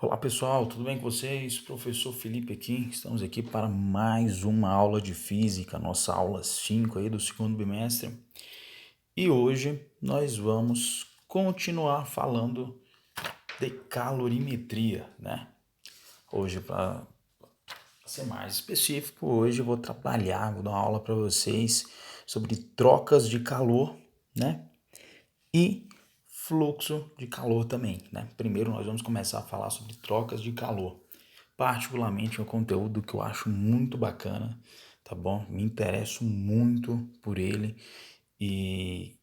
Olá pessoal, tudo bem com vocês? Professor Felipe aqui. Estamos aqui para mais uma aula de física, nossa aula 5 aí do segundo bimestre. E hoje nós vamos continuar falando de calorimetria, né? Hoje, para ser mais específico, hoje eu vou trabalhar, vou dar uma aula para vocês sobre trocas de calor, né? E fluxo de calor também, né? Primeiro nós vamos começar a falar sobre trocas de calor. Particularmente é um conteúdo que eu acho muito bacana, tá bom? Me interesso muito por ele e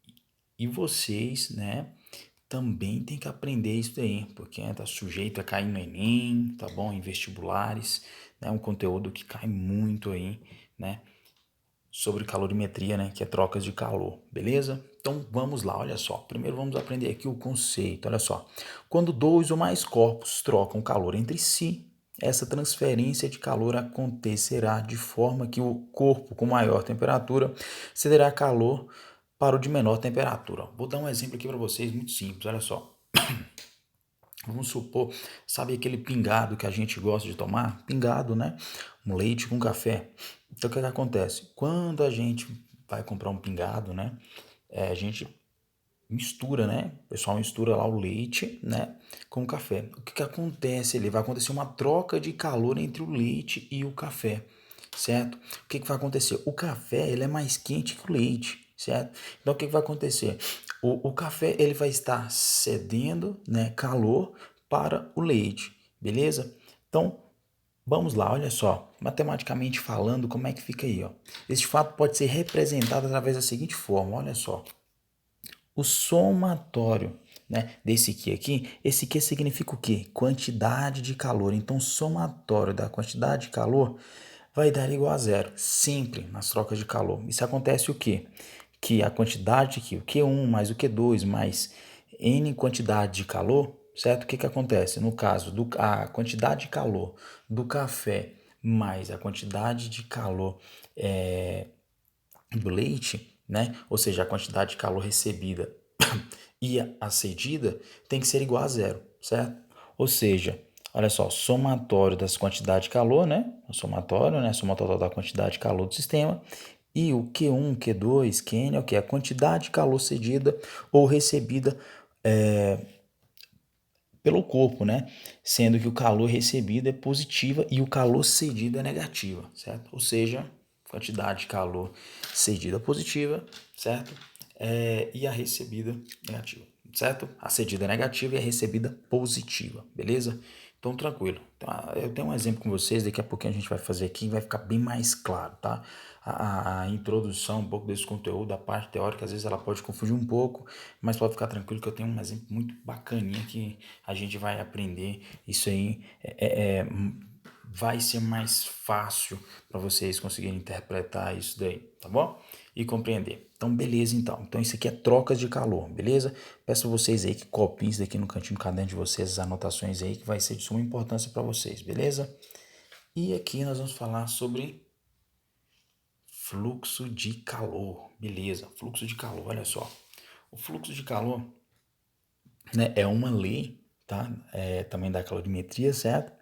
vocês, né, também tem que aprender isso daí, porque tá sujeito a cair no Enem, tá bom? Em vestibulares, né? Um conteúdo que cai muito aí, né? Sobre calorimetria, né, que é trocas de calor, beleza? Então vamos lá, olha só. Primeiro vamos aprender aqui o conceito, olha só. Quando dois ou mais corpos trocam calor entre si, essa transferência de calor acontecerá de forma que o corpo com maior temperatura cederá calor para o de menor temperatura. Vou dar um exemplo aqui para vocês muito simples, olha só. Vamos supor, sabe aquele pingado que a gente gosta de tomar? Pingado, né? Um leite com café. Então o que acontece? Quando a gente vai comprar um pingado, né? A gente mistura, né? O pessoal mistura lá o leite, né? Com o café. O que acontece ali? Vai acontecer uma troca de calor entre o leite e o café, certo? O que vai acontecer? O café ele é mais quente que o leite, certo? Então o que vai acontecer? O café ele vai estar cedendo, né, calor para o leite, beleza? Então vamos lá, olha só, matematicamente falando, como é que fica aí, ó? Este fato pode ser representado através da seguinte forma, olha só. O somatório, né, desse aqui, esse Q significa o quê? Quantidade de calor. Então, o somatório da quantidade de calor vai dar igual a zero, sempre nas trocas de calor. Isso acontece o quê? Que a quantidade que o Q1 mais o Q2 mais N quantidade de calor, certo? O que acontece? No caso, a quantidade de calor do café mais a quantidade de calor do leite, né? Ou seja, a quantidade de calor recebida e a cedida tem que ser igual a zero, certo? Ou seja, olha só, somatório das quantidades de calor, né? O somatório, né? Soma total da quantidade de calor do sistema. E o Q1, Q2, Qn é o que? A quantidade de calor cedida ou recebida pelo corpo, né? Sendo que o calor recebido é positiva e o calor cedido é negativa, certo? Ou seja, quantidade de calor cedida positiva, certo? E a recebida negativa, certo? A cedida é negativa e a recebida positiva, beleza? Então, tranquilo. Tá? Eu tenho um exemplo com vocês, daqui a pouquinho a gente vai fazer aqui e vai ficar bem mais claro, tá? A introdução, um pouco desse conteúdo, a parte teórica, às vezes ela pode confundir um pouco, mas pode ficar tranquilo que eu tenho um exemplo muito bacaninha que a gente vai aprender. Isso aí vai ser mais fácil para vocês conseguirem interpretar isso daí, tá bom? E compreender. Então, beleza, então. Então, isso aqui é trocas de calor, beleza? Peço a vocês aí que copiem isso daqui no cantinho do caderno de vocês, as anotações aí, que vai ser de suma importância para vocês, beleza? E aqui nós vamos falar sobre fluxo de calor, beleza? Fluxo de calor, olha só. O fluxo de calor, né, é uma lei, tá? Também da calorimetria, certo?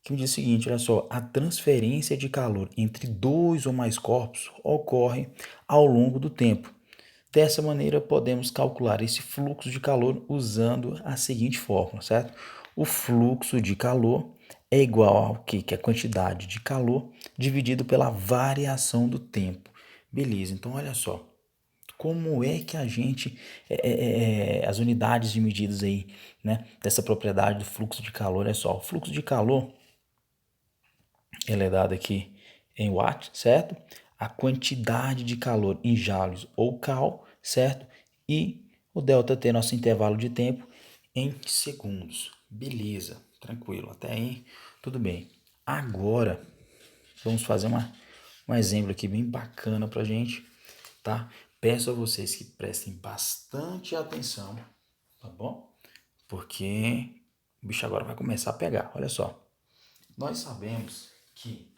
Que me diz o seguinte, olha só, a transferência de calor entre dois ou mais corpos ocorre ao longo do tempo. Dessa maneira, podemos calcular esse fluxo de calor usando a seguinte fórmula, certo? O fluxo de calor é igual ao quê? Que é a quantidade de calor dividido pela variação do tempo. Beleza, então olha só. Como é que a gente, as unidades de medidas aí, né, dessa propriedade do fluxo de calor, é só, o fluxo de calor, ele é dado aqui em watts, certo? A quantidade de calor em joules ou cal, certo? E o ΔT, nosso intervalo de tempo, em segundos. Beleza, tranquilo, até aí tudo bem. Agora, vamos fazer um exemplo aqui bem bacana pra gente, tá? Peço a vocês que prestem bastante atenção, tá bom? Porque o bicho agora vai começar a pegar. Olha só, nós sabemos que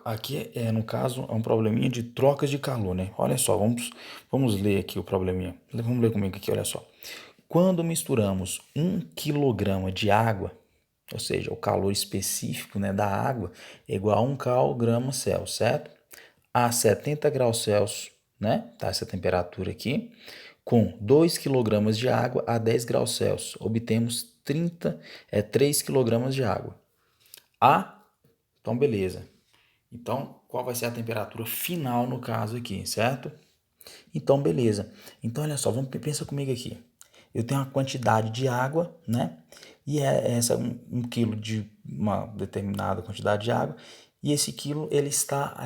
aqui no caso é um probleminha de trocas de calor, né? Olha só, vamos ler aqui o probleminha. Vamos ler comigo aqui, olha só. Quando misturamos 1 kg de água, ou seja, o calor específico, né, da água é igual a 1 kg/C, certo? A 70 graus Celsius, né? Tá essa temperatura aqui. Com 2 kg de água a 10 graus Celsius, obtemos 3 kg de água. Então beleza. Então, qual vai ser a temperatura final no caso aqui, certo? Então, beleza. Então, olha só, pensa comigo aqui. Eu tenho uma quantidade de água, né? E essa um quilo de uma determinada quantidade de água. E esse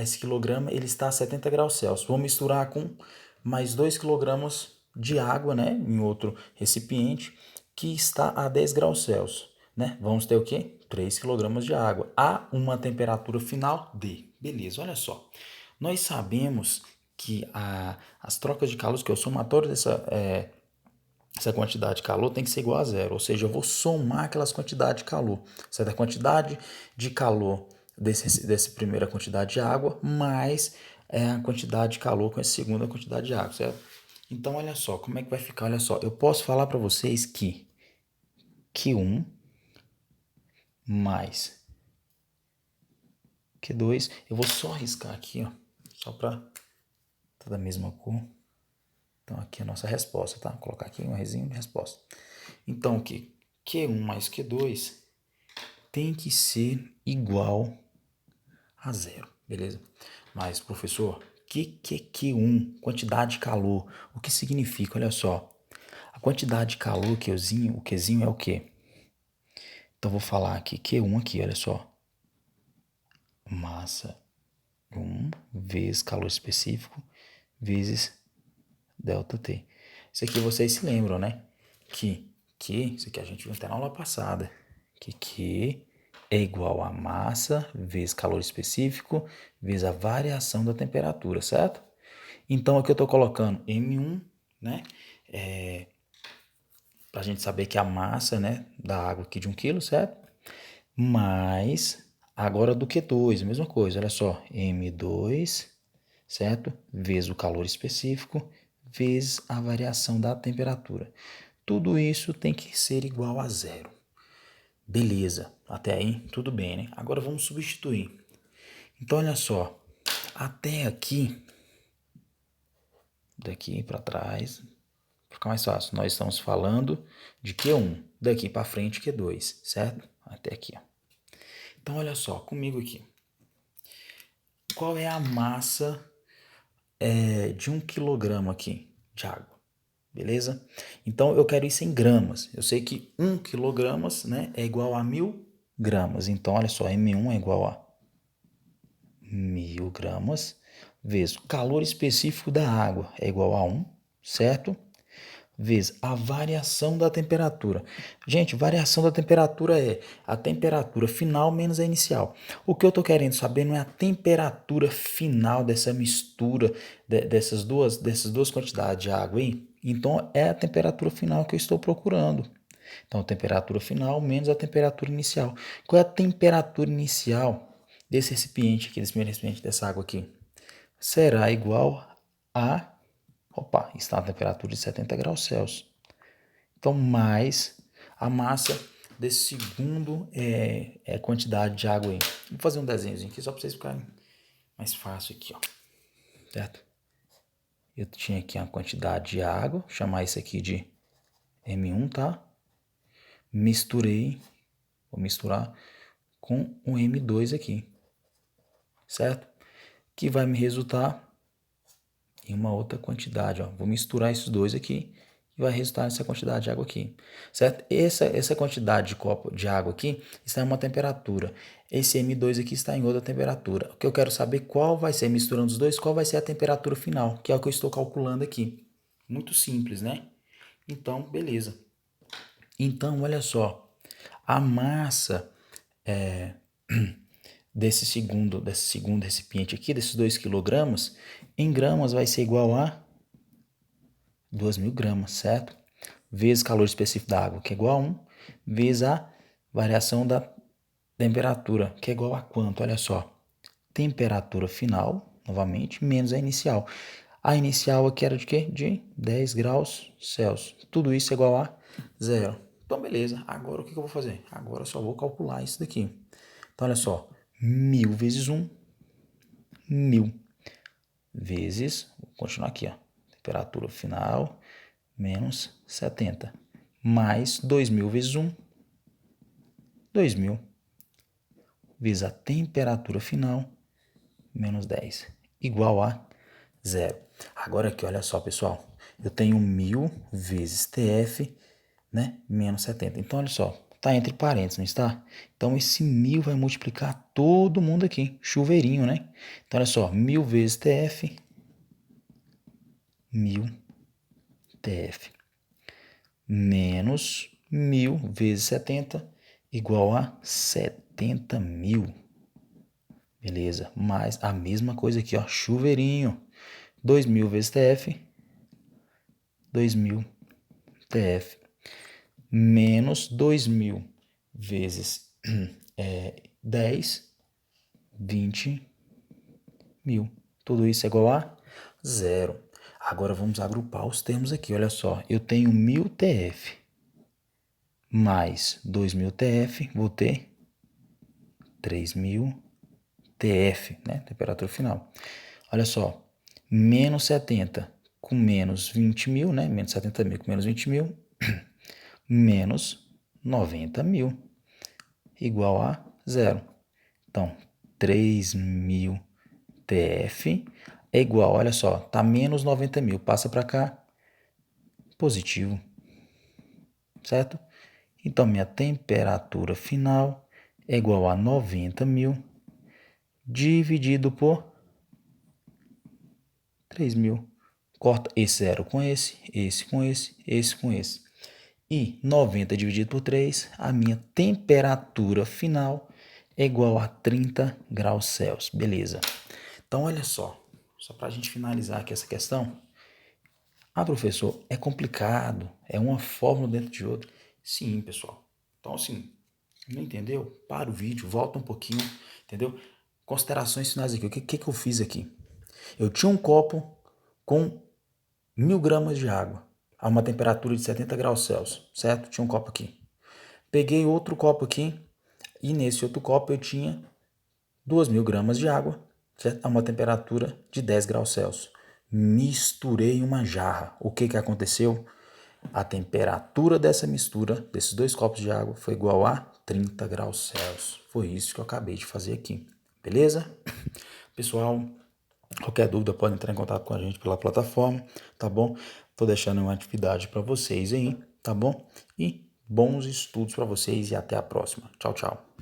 esse quilograma, ele está a 70 graus Celsius. Vou misturar com mais 2 quilogramas de água, né? Em outro recipiente, que está a 10 graus Celsius, né? Vamos ter o quê? 3 quilogramas de água a uma temperatura final de. Beleza, olha só. Nós sabemos que as trocas de calor, que é o somatório essa quantidade de calor tem que ser igual a zero, ou seja, eu vou somar aquelas quantidades de calor, certo? A quantidade de calor dessa primeira quantidade de água mais a quantidade de calor com essa segunda quantidade de água, certo? Então, olha só, como é que vai ficar? Olha só, eu posso falar para vocês que Q1 mais Q2, eu vou só riscar aqui, ó, só para tá da mesma cor. Então, aqui é a nossa resposta, tá? Vou colocar aqui um resumo de resposta. Então, que Q1 mais Q2 tem que ser igual a zero, beleza? Mas, professor, o que é Q1? Quantidade de calor. O que significa? Olha só. A quantidade de calor, o Qzinho é o quê? Então, vou falar aqui, Q1 aqui, olha só. Massa 1 vezes calor específico vezes ΔT. Isso aqui vocês se lembram, né? Isso aqui a gente viu até na aula passada. Que Q é igual a massa vezes calor específico vezes a variação da temperatura, certo? Então aqui eu estou colocando M1, né? Para a gente saber que a massa, né, da água aqui de 1 quilo, certo? Mais agora do Q2, a mesma coisa, olha só, M2, certo? Vezes o calor específico vezes a variação da temperatura. Tudo isso tem que ser igual a zero. Beleza, até aí tudo bem, né? Agora vamos substituir. Então, olha só, até aqui, daqui para trás, para ficar mais fácil, nós estamos falando de Q1, daqui para frente Q2, certo? Até aqui, ó. Então, olha só, comigo aqui. Qual é a massa de 1 quilograma aqui de água? Beleza? Então, eu quero isso em gramas. Eu sei que 1 quilograma, né, é igual a 1000 gramas. Então, olha só, M1 é igual a 1000 gramas vezes o calor específico da água é igual a 1, certo? Vezes a variação da temperatura. Gente, variação da temperatura é a temperatura final menos a inicial. O que eu estou querendo saber não é a temperatura final dessa mistura dessas duas quantidades de água aí. Então, é a temperatura final que eu estou procurando. Então, a temperatura final menos a temperatura inicial. Qual é a temperatura inicial desse recipiente aqui, desse primeiro recipiente, dessa água aqui? Será igual a... Opa, está a temperatura de 70 graus Celsius. Então, mais a massa desse segundo quantidade de água aí. Vou fazer um desenhozinho aqui só para vocês ficarem mais fácil aqui, ó. Certo? Eu tinha aqui uma quantidade de água, vou chamar isso aqui de M1, tá? Vou misturar com o M2 aqui, certo? Que vai me resultar em uma outra quantidade, ó. Vou misturar esses dois aqui e vai resultar nessa quantidade de água aqui, certo? Essa quantidade de copo de água aqui está em uma temperatura. Esse M2 aqui está em outra temperatura. O que eu quero saber qual vai ser, misturando os dois, qual vai ser a temperatura final, que é o que eu estou calculando aqui. Muito simples, né? Então, beleza. Então, olha só, a massa desse segundo recipiente aqui, desses 2 quilogramas, em gramas vai ser igual a 2.000 gramas, certo? Vezes calor específico da água, que é igual a 1, vezes a variação da temperatura, que é igual a quanto? Olha só, temperatura final, novamente, menos a inicial. A inicial aqui era de quê? De 10 graus Celsius. Tudo isso é igual a zero. Então, beleza. Agora o que eu vou fazer? Agora eu só vou calcular isso daqui. Então, olha só. 1000 vezes 1, 1000 vezes, vou continuar aqui, ó. Temperatura final menos 70. Mais 2000 vezes 1, 2000 vezes a temperatura final menos 10, igual a zero. Agora aqui, olha só, pessoal. Eu tenho 1000 vezes TF, né, menos 70. Então, olha só, tá entre parênteses, não está? Então, esse 1000 vai multiplicar todo mundo aqui, chuveirinho, né? Então, olha só, 1000 vezes TF, 1000 TF, menos 1000 vezes 70, igual a 70.000. Beleza? Mais a mesma coisa aqui, ó, chuveirinho. 2000 vezes TF, 2000 TF, menos 2000 vezes 10, 20.000. Tudo isso é igual a zero. Agora vamos agrupar os termos aqui. Olha só, eu tenho 1000 TF mais 2000 TF, vou ter 3000 TF, né? Temperatura final. Olha só, menos 70 com menos 20.000, né? Menos 70.000 com menos 20.000, menos 90.000, igual a zero. Então, 3.000 TF é igual, olha só, tá menos 90.000, passa para cá, positivo, certo? Então, minha temperatura final é igual a 90.000 dividido por 3.000. Corta esse zero com esse com esse com esse. E 90 dividido por 3, a minha temperatura final é igual a 30 graus Celsius. Beleza. Então, olha só para a gente finalizar aqui essa questão. Ah, professor, é complicado, é uma fórmula dentro de outra. Sim, pessoal. Então, assim, não entendeu? Para o vídeo, volta um pouquinho, entendeu? Considerações finais aqui. O que eu fiz aqui? Eu tinha um copo com 1000 gramas de água a uma temperatura de 70 graus Celsius, certo? Tinha um copo aqui. Peguei outro copo aqui e nesse outro copo eu tinha 2000 gramas de água, certo? A uma temperatura de 10 graus Celsius. Misturei em uma jarra. O que aconteceu? A temperatura dessa mistura, desses dois copos de água, foi igual a 30 graus Celsius. Foi isso que eu acabei de fazer aqui. Beleza? Pessoal, qualquer dúvida pode entrar em contato com a gente pela plataforma, tá bom? Tô deixando uma atividade para vocês aí, tá bom? E bons estudos para vocês e até a próxima. Tchau, tchau.